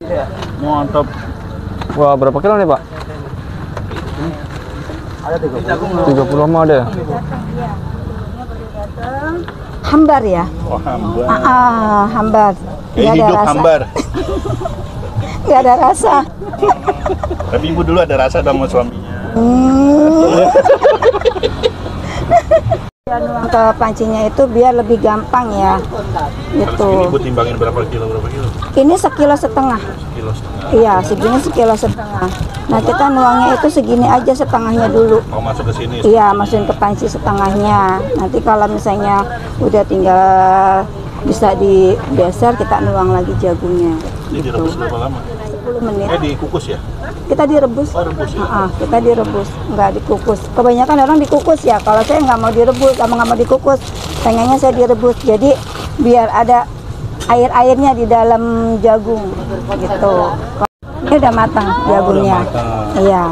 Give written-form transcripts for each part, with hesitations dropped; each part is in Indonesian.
Mantap. Wah, berapa kilo nih, Pak? Ada 30 mah ada ya? Hambar ya? Oh, hambar. Hambar. Nggak ada Hidup rasa. hambar. Nggak ada rasa. Tapi ibu dulu ada rasa sama suaminya. Nuang ke pancinya itu biar lebih gampang ya. Ini Gitu. ibu timbangin berapa kilo? Ini 1,5 kilo. Kilo setengah. Iya, segini 1,5 kilo. Nah, kita nuangnya itu segini aja setengahnya dulu. Mau masuk ke sini? Iya, masukin ke panci setengahnya. Nanti kalau misalnya udah tinggal bisa digeser, kita nuang lagi jagungnya. Ini direbus berapa lama? 10 menit. Dikukus ya? Kita direbus. Oh, rebus ya? Kita direbus, nggak dikukus. Kebanyakan orang dikukus ya. Kalau saya nggak mau direbus, sama nggak mau dikukus, pengennya saya direbus. Jadi biar ada air-airnya di dalam jagung, gitu. Ini udah matang jagungnya. Iya.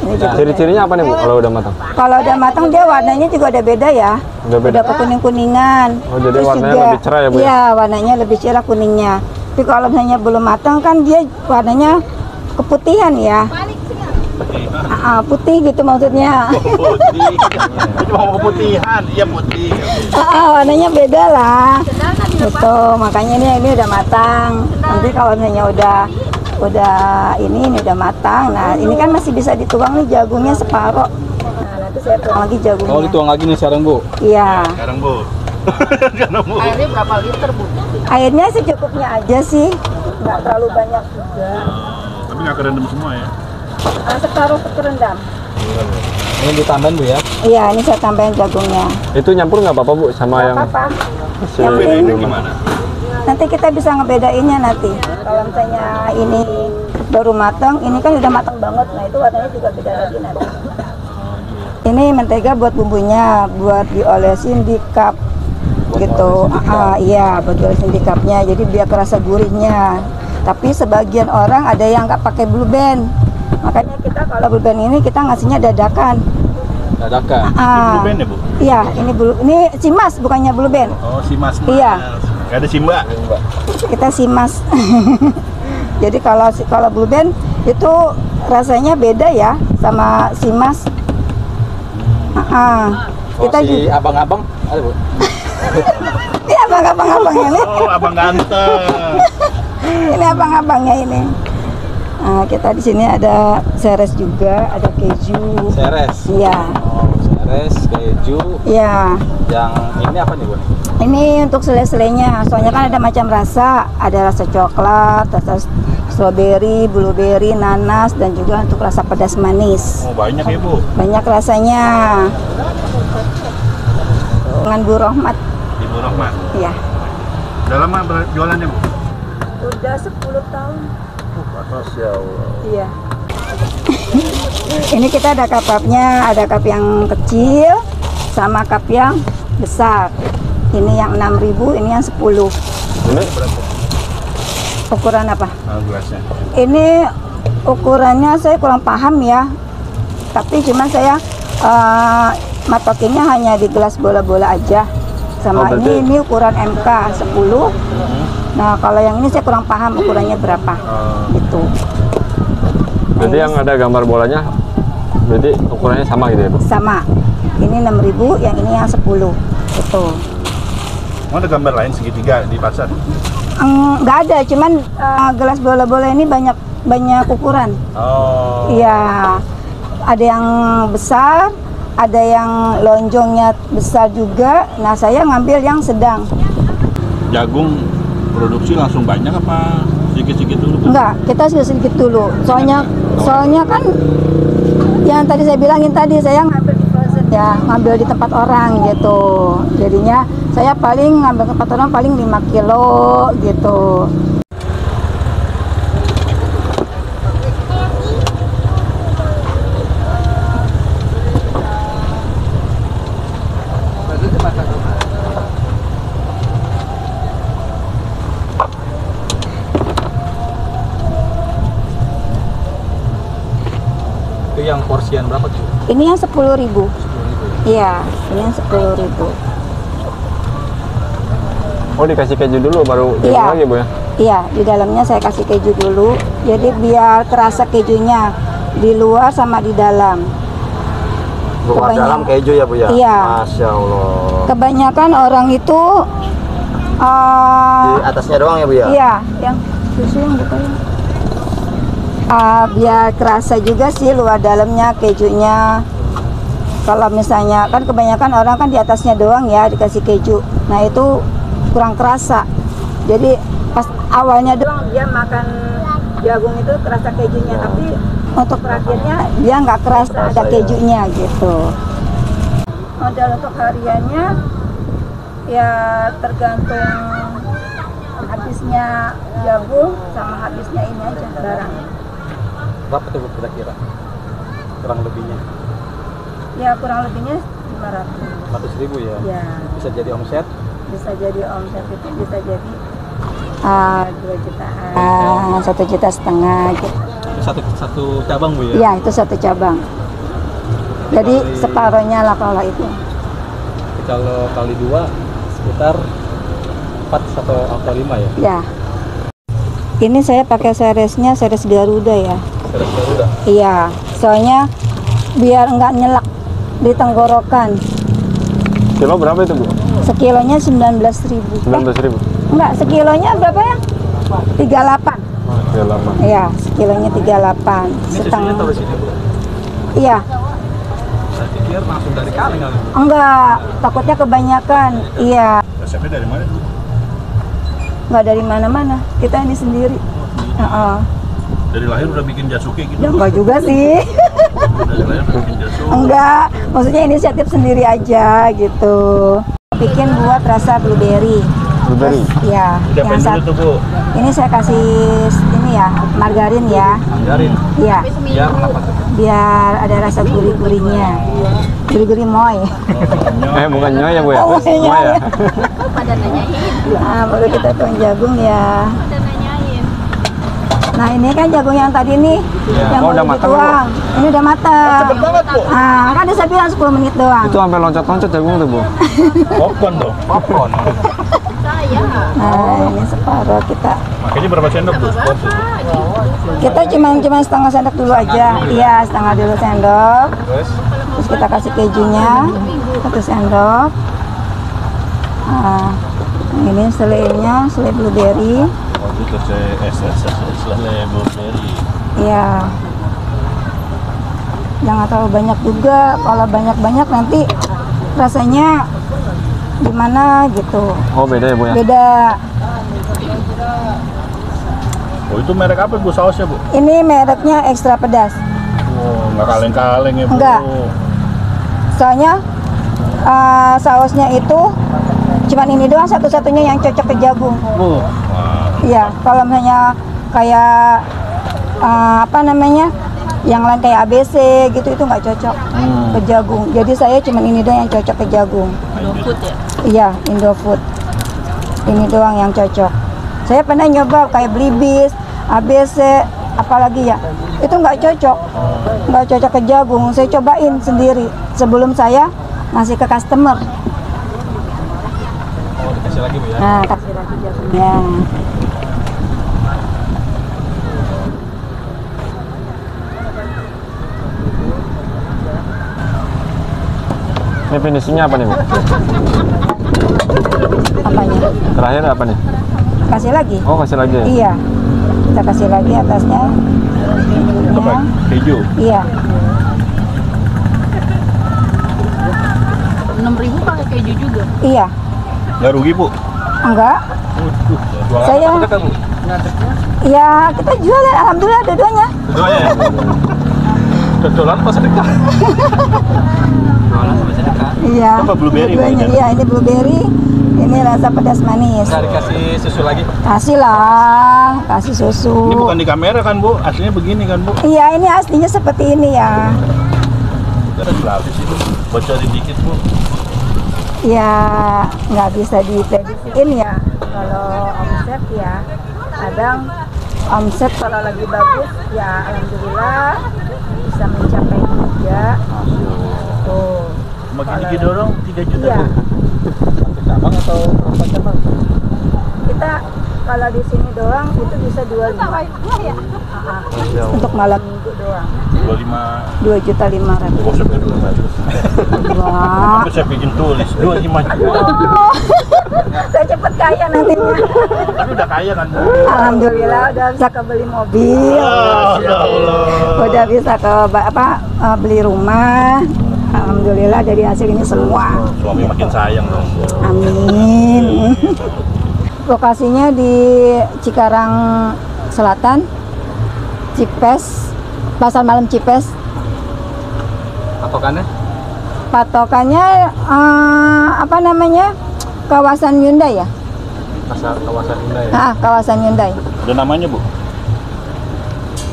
Ini juga. Ciri-cirinya apa nih, Bu, kalau udah matang? Kalau udah matang dia warnanya juga udah beda ya. Udah beda. Udah kekuning-kuningan. Oh, jadi Terus warnanya juga, lebih cerah ya, Bu? Iya, warnanya lebih cerah kuningnya. Tapi kalau misalnya belum matang kan dia warnanya keputihan ya. Putih gitu maksudnya. Putih. Itu mau keputihan, iya putih. Warnanya beda lah. Gitu, makanya ini udah matang. Nanti kalau misalnya ini udah matang. Nah, ini kan masih bisa dituang nih jagungnya separoh. Nah, nanti saya tuang lagi jagungnya. Oh, dituang lagi nih sekarang, Bu? Iya. Sekarang, Bu. Airnya berapa liter, Bu? Airnya secukupnya aja sih. Nggak terlalu banyak juga. Tapi nggak kerendam semua ya? Separuh kerendam. Ini ditambahin, Bu, ya? Iya, ini saya tambahin jagungnya. Itu nyampur nggak apa-apa, Bu, sama yang Apa? si Yang penting Ini gimana? nanti kita bisa ngebedainnya nanti. Kalau misalnya ini baru matang, ini kan udah matang banget. Nah, itu warnanya juga beda lagi nanti. Ini mentega buat bumbunya, buat diolesin di cup gitu. Iya, buat diolesin di cupnya. Jadi biar kerasa gurihnya. Tapi sebagian orang ada yang nggak pakai blue band. Makanya kita kalau blue band ini kita ngasihnya dadakan. Dadakan. Blue band ya, Bu? Iya, ini simas bukannya blue band. Oh, si Mas. Iya. Nggak ada Simba. Kita simas. Jadi kalau blue band itu rasanya beda ya sama simas. Kita Si abang-abang ada, Bu? ini abang-abang ini. Oh, abang ganteng. Ini abang-abangnya ini. Nah, kita di sini ada seres juga, ada keju. Seres. Iya. Oh, seres, keju. Iya. Yang ini apa nih, Bu? Ini untuk selai-selainya. Soalnya kan ada macam rasa. Ada rasa coklat, rasa strawberry, blueberry, nanas, dan juga untuk rasa pedas manis. Oh, banyak ya, Bu? Banyak rasanya. Dengan Bu Rohmat. Ibu Rohmat. Iya. Udah lama jualannya, Bu? Udah 10 tahun. Masya Allah. Iya. Ini kita ada cup-nya, ada cup yang kecil sama cup yang besar. Ini yang 6.000, ini yang 10. ini? Ukuran apa? Gelasnya. Ini ukurannya saya kurang paham ya. Tapi cuma saya matokinnya hanya di gelas bola-bola aja. Sama ini ukuran MK 10. Nah, kalau yang ini saya kurang paham ukurannya berapa. Gitu. Berarti yang ada gambar bolanya, berarti ukurannya sama gitu ya, Bu? Sama. Ini 6.000, yang ini yang 10. Gitu. Mau ada gambar lain segitiga di pasar? Nggak ada, cuman gelas bola-bola ini banyak ukuran. Oh. Iya, ada yang besar, ada yang lonjongnya besar juga. Nah, saya ngambil yang sedang. Jagung produksi langsung banyak apa sedikit-sedikit dulu? Enggak, kita sedikit dulu. Soalnya kan yang tadi saya bilangin tadi, saya ngambil di frozen ya, ngambil di tempat orang gitu. Jadinya saya paling ngambil tempat orang paling 5 kilo gitu. Itu yang porsian berapa tuh? Ini yang 10.000. 10.000. Iya, ini yang 10.000. Oh, dikasih keju dulu baru Iya. lagi, Bu, ya? Iya, di dalamnya saya kasih keju dulu. Jadi biar terasa kejunya di luar sama di dalam. Luar dalam keju ya Bu ya? Iya. Masya Allah. Kebanyakan orang itu Di atasnya doang ya Bu ya? iya, yang susu yang gitu ya. Biar kerasa juga sih luar dalamnya kejunya. Kalau misalnya kan kebanyakan orang kan di atasnya doang ya dikasih keju. Nah itu kurang kerasa. Jadi pas awalnya doang dia makan jagung itu kerasa kejunya, tapi untuk terakhirnya dia nggak kerasa ada kejunya gitu. Modal untuk hariannya ya tergantung habisnya jagung sama habisnya ini aja barang. Berapa tuh Bu kira-kira? Kurang lebihnya? Ya kurang lebihnya 500. 100.000 ya? Ya Bisa jadi omset? bisa jadi omset itu bisa jadi 2 jutaan, 1,5 juta gitu. Satu cabang Bu ya? Iya itu 1 cabang. Jadi separohnya lah kalau itu. Kalau kali 2 sekitar 4 ya? Ya. Ini saya pakai seresnya seres Garuda ya. Seres Garuda? Iya, soalnya biar enggak nyelak di tenggorokan. Kilo berapa itu Bu? Sekilonya 19.000. 19.000. Enggak, sekilonya berapa ya? 38. Oke, lama. Iya, sekilonya 38. Ini susunya Setengah. taruh sini Bu? Iya, Saya pikir langsung dari kaleng kali Bu? enggak, takutnya kebanyakan. Iya, Resepnya dari mana tuh? enggak dari mana-mana. Kita ini sendiri. Heeh. Dari lahir udah bikin jasuke gitu? Ya enggak juga sih. Dari lahir udah bikin jasuke? Enggak, maksudnya inisiatif sendiri aja gitu. Bikin buat rasa blueberry. Blueberry? Iya, Diapain dulu tuh Bu? ini saya kasih ini ya, margarin ya. Anggarin? Iya, Biar apa tuh? biar ada rasa gurih-gurihnya. Gurih-gurih moy. Bukan nyoy ya Bu ya? Oh, Moy nyoy. ya? Nah, baru kita tuang jagung ya. Nah, ini kan jagung yang tadi nih, yang Oh, baru udah matang, dituang. Ini udah matang. Cepet banget Bu. Nah, kan saya bilang 10 menit doang. Itu sampai loncat-loncat jagung tuh Bu. Popcorn dong. Popcorn? Nah, ini separuh kita. Makanya berapa sendok tuh? Kita cuma setengah sendok dulu aja. Iya, setengah dulu sendok. Terus? Terus kita kasih kejunya 1 sendok. Nah, ini selainya, selai blueberry. Oh itu selai blueberry. Iya. Jangan terlalu banyak juga. Kalau banyak-banyak nanti rasanya gimana gitu. Oh beda ya Bu ya? Beda. Oh itu merek apa Bu sausnya Bu? Ini mereknya ekstra pedas. Oh nggak kaleng-kaleng ya Bu? Enggak. Soalnya sausnya itu cuman ini doang satu-satunya yang cocok ke jagung. Wah. Iya, kalau misalnya kayak apa namanya, yang lain kayak ABC gitu itu nggak cocok ke jagung. Jadi saya cuma ini doang yang cocok ke jagung. Indofood ya? Iya, Indofood. Ini doang yang cocok. Saya pernah nyoba kayak Blibis, ABC, apalagi ya, itu nggak cocok ke jagung. Saya cobain sendiri sebelum saya ngasih ke customer. Oh, dikasih lagi Bu ya? Nah, kasih lagi jagungnya. Ini finishingnya apa nih Bu? Apanya? Terakhir apa nih? Kasih lagi? Oh kasih lagi ya? Iya. Kita kasih lagi atasnya. Apa? Keju. Iya. 6.000 pakai keju juga. Iya. Nggak rugi Bu? Enggak. Saya. Ya kita jual ya, alhamdulillah dua-duanya. Keduanya ya? Dodolan apa sedekah? Jualan sama sedekah? Iya. Apa blueberry, Bu, Dua-duanya. ini? Iya, ini blueberry. Ini rasa pedas manis. Nggak dikasih susu lagi? Kasih lah, kasih susu. Ini bukan di kamera kan Bu? Aslinya begini kan Bu? Iya, ini aslinya seperti ini ya. Ada berapa sih Bu? Bocorin dikit Bu. Ya nggak bisa diprediksiin ya. Kalau omset ya, kadang omset kalau lagi bagus ya alhamdulillah bisa mencapai 3. Tuh. Makin dikit dorong 3 juta Iya. Bu. Satu cabang atau berapa cabang? Kita Kalau di sini doang itu bisa 25. Untuk malam minggu doang. 25. 2.500.000. Oh, sampai 200. Wah. Aku saya bikin tulis 25 juta. Saya cepet kaya nantinya. Tapi udah kaya kan? Alhamdulillah udah bisa kebeli mobil. Ya Allah. Udah bisa beli rumah. Alhamdulillah dari hasil ini semua. Suami makin sayang dong. Amin. Lokasinya di Cikarang Selatan, Cipes, Pasar Malam Cipes. Patokannya? Patokannya apa namanya? Kawasan Hyundai ya? Pasar kawasan Hyundai. Ah, kawasan Hyundai. Ada namanya, Bu?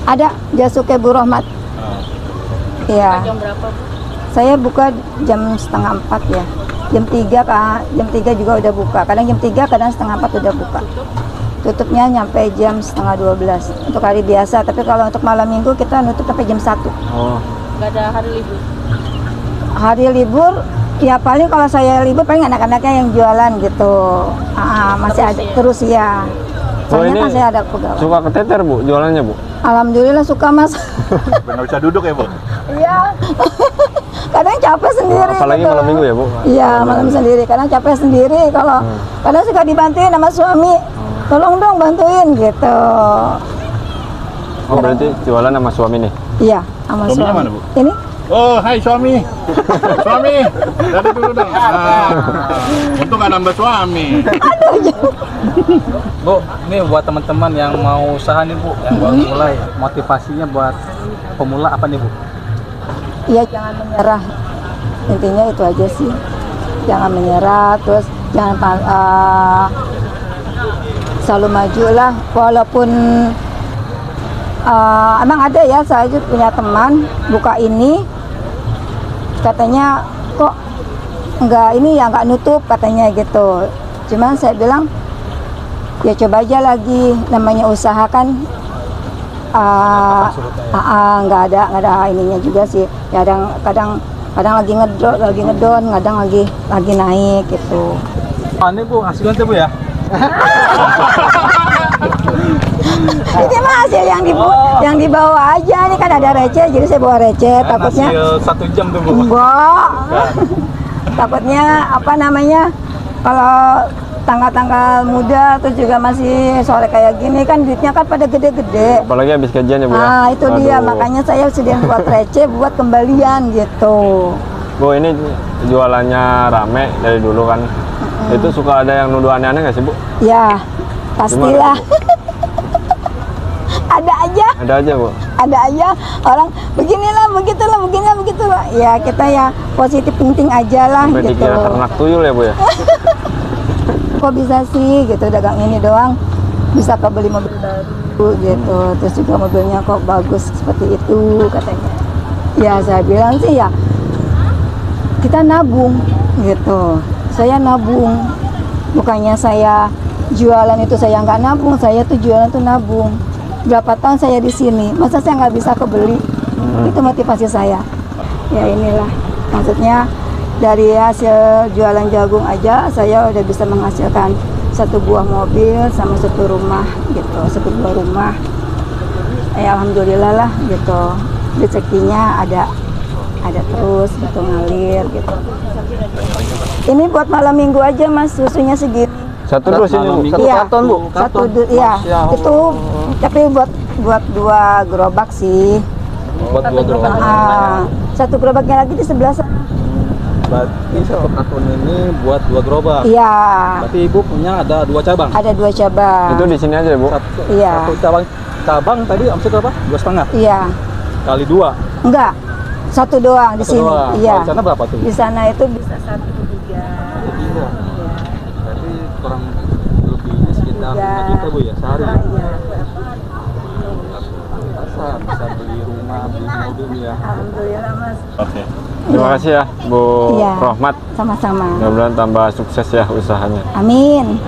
Ada Jasuke Bu Rohmat. Iya. Jam berapa, Bu? Saya buka jam setengah 4 ya. Jam 3 juga udah buka. Kadang jam 3, kadang setengah 4 udah buka. Tutupnya nyampe jam setengah 12 untuk hari biasa. Tapi kalau untuk malam minggu kita nutup sampai jam 1. Oh, Nggak ada hari libur. Hari libur ya paling kalau saya libur paling anak-anaknya yang jualan gitu. Masih Terus ada ya? terus ya. Oh, Soalnya ini kan saya ada pegawai. suka keteter Bu jualannya Bu? Alhamdulillah suka Mas. Nggak bisa duduk ya, Bu? Iya. Kadang capek sendiri. Apalagi gitu. malam minggu ya Bu? Iya, malam sendiri. Kadang capek sendiri. Kalau kadang suka dibantuin sama suami. Tolong dong bantuin gitu. Oh, berarti jualan sama suami nih? Iya, sama Suaminya suami. mana, Bu? Ini Oh, hai suami. Suami. Dari dulu dong. Untung nggak nambah suami. Bu, ini buat teman-teman yang mau usaha nih Bu, yang baru mulai, motivasinya buat pemula apa nih Bu? ya jangan menyerah. Intinya itu aja sih. Jangan menyerah, terus jangan selalu maju lah. Walaupun emang ada ya, saya juga punya teman buka ini, katanya kok nggak nutup katanya gitu. Cuman saya bilang ya coba aja lagi, namanya usaha kan nggak ada ininya juga sih. Kadang lagi ngedon, kadang lagi naik gitu. Ini Bu, hasilnya tuh Bu ya? Ini mah hasil yang dibawa aja, ini kan ada receh, jadi saya bawa receh. Takutnya Hasil 1 jam tuh Bu. enggak. Takutnya apa namanya, kalau tanggal-tanggal muda terus juga masih sore kayak gini kan duitnya kan pada gede-gede. Apalagi habis gajian ya Bu ya? Nah itu dia, Aduh. makanya saya sediain buat receh buat kembalian gitu. Bu, ini jualannya rame dari dulu kan? Itu suka ada yang nuduh aneh-aneh nggak sih Bu? Ya pastilah. Ada aja Bu? Ada aja orang beginilah begitulah. Ya kita ya positif thinking aja lah Sampai gitu. dikira ternak tuyul ya Bu ya? Kok bisa sih gitu dagang ini doang bisa kebeli mobil baru gitu, terus juga mobilnya kok bagus seperti itu katanya. Ya saya bilang sih ya kita nabung gitu. Saya nabung, bukannya saya jualan itu saya nggak nabung. Saya tuh jualan tuh nabung. Berapa tahun saya di sini, masa saya nggak bisa kebeli? Itu motivasi saya. Ya inilah maksudnya, dari hasil jualan jagung aja saya udah bisa menghasilkan 1 buah mobil sama 1 rumah gitu, 1 buah rumah. Ya alhamdulillah lah gitu, rezekinya ada terus gitu, ngalir gitu. Ini buat malam minggu aja Mas, susunya segini. Satu terus ini Bu? Satu karton Bu? Iya, Masya Allah. itu tapi buat 2 gerobak sih. Buat 2 gerobak. 1 gerobaknya lagi di sebelah sana. Berarti 1 karton ini buat 2 gerobak. Iya, Berarti Ibu punya ada 2 cabang. ada 2 cabang. Itu di sini aja ya Bu? Iya. Satu cabang tadi omset berapa? 2,5 Iya, kali 2. enggak, 1 doang di Satu sini. doang. Iya. Kalau di sana berapa tuh? Di sana itu bisa 1,3. Iya. Berarti kurang lebihnya sekitar 5 juta Bu ya sehari. Iya. Bisa beli rumah, beli mobil ya. Alhamdulillah Mas. Oke. Terima kasih ya Bu Iya. Rohmat. Sama-sama. Mudah-mudahan tambah sukses ya usahanya. Amin.